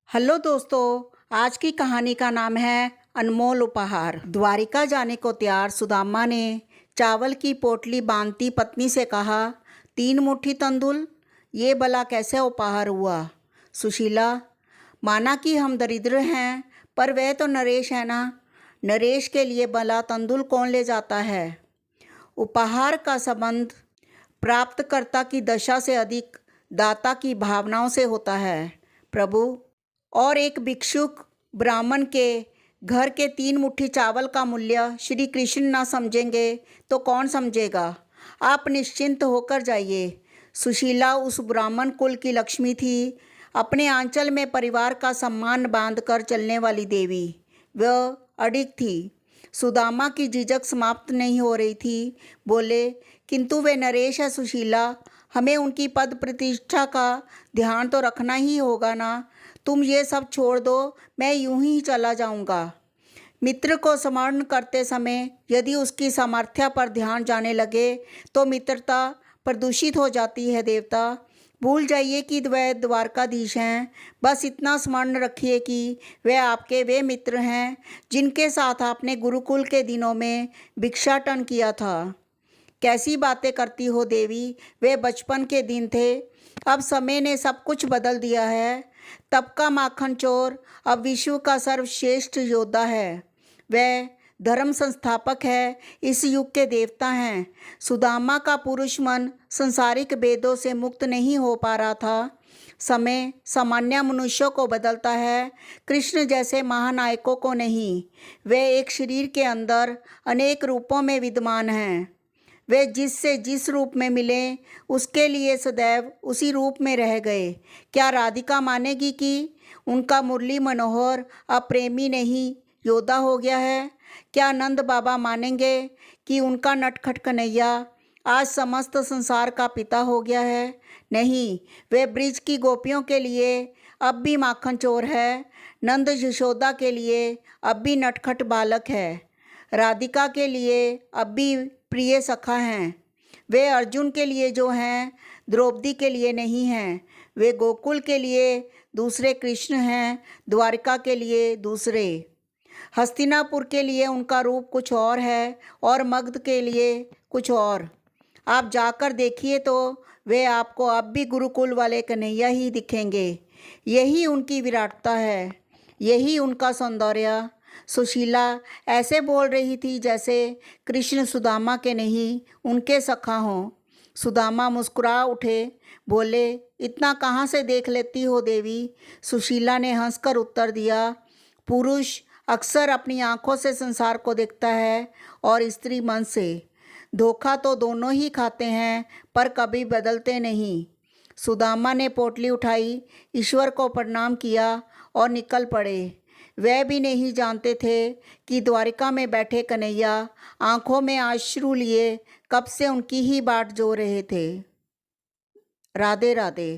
Hello दोस्तों, आज की कहानी का नाम है अनमोल उपहार। द्वारिका जाने को तैयार सुदामा ने चावल की पोटली बांधती पत्नी से कहा, 3 मुट्ठी तंदुल, ये भला कैसे उपहार हुआ? सुशीला, माना कि हम दरिद्र हैं, पर वह तो नरेश है ना। नरेश के लिए भला तंदुल कौन ले जाता है? उपहार का संबंध प्राप्तकर्ता की दशा से अधिक दाता की भावनाओं से होता है, प्रभु। और एक भिक्षुक ब्राह्मण के घर के 3 मुट्ठी चावल का मूल्य श्री कृष्ण ना समझेंगे तो कौन समझेगा? आप निश्चिंत होकर जाइए। सुशीला उस ब्राह्मण कुल की लक्ष्मी थी, अपने आंचल में परिवार का सम्मान बांध कर चलने वाली देवी। वह अडिग थी। सुदामा की झिझक समाप्त नहीं हो रही थी। बोले, किंतु वे नरेश है सुशीला, हमें उनकी पद प्रतिष्ठा का ध्यान तो रखना ही होगा ना। तुम ये सब छोड़ दो, मैं यूं ही चला जाऊंगा। मित्र को स्मरण करते समय यदि उसकी सामर्थ्य पर ध्यान जाने लगे तो मित्रता प्रदूषित हो जाती है। देवता, भूल जाइए कि वह द्वारकाधीश हैं। बस इतना स्मरण रखिए कि वे आपके वे मित्र हैं जिनके साथ आपने गुरुकुल के दिनों में भिक्षाटन किया था। कैसी बातें करती हो देवी, वे बचपन के दिन थे। अब समय ने सब कुछ बदल दिया है। तब का माखन चोर अब विश्व का सर्वश्रेष्ठ योद्धा है। वह धर्म संस्थापक है, इस युग के देवता हैं। सुदामा का पुरुष मन संसारिक भेदों से मुक्त नहीं हो पा रहा था। समय सामान्य मनुष्यों को बदलता है, कृष्ण जैसे महानायकों को नहीं। वे एक शरीर के अंदर अनेक रूपों में विद्यमान हैं। वे जिससे जिस रूप में मिले उसके लिए सदैव उसी रूप में रह गए। क्या राधिका मानेगी कि उनका मुरली मनोहर अब प्रेमी नहीं योद्धा हो गया है? क्या नंद बाबा मानेंगे कि उनका नटखट कन्हैया आज समस्त संसार का पिता हो गया है? नहीं, वे ब्रिज की गोपियों के लिए अब भी माखन चोर है, नंद यशोदा के लिए अब भी नटखट बालक है, राधिका के लिए अब भी प्रिय सखा हैं। वे अर्जुन के लिए जो हैं, द्रौपदी के लिए नहीं हैं। वे गोकुल के लिए दूसरे कृष्ण हैं, द्वारका के लिए दूसरे। हस्तिनापुर के लिए उनका रूप कुछ और है और मगध के लिए कुछ और। आप जाकर देखिए तो वे आपको अब भी गुरुकुल वाले कन्हैया ही दिखेंगे। यही उनकी विराटता है, यही उनका सौंदर्य। सुशीला ऐसे बोल रही थी जैसे कृष्ण सुदामा के नहीं उनके सखा हों। सुदामा मुस्कुरा उठे, बोले, इतना कहाँ से देख लेती हो देवी? सुशीला ने हंसकर उत्तर दिया, पुरुष अक्सर अपनी आंखों से संसार को देखता है और स्त्री मन से। धोखा तो दोनों ही खाते हैं पर कभी बदलते नहीं। सुदामा ने पोटली उठाई, ईश्वर को प्रणाम किया और निकल पड़े। वह भी नहीं जानते थे कि द्वारिका में बैठे कन्हैया आंखों में अश्रु लिए कब से उनकी ही बाट जो रहे थे। राधे राधे।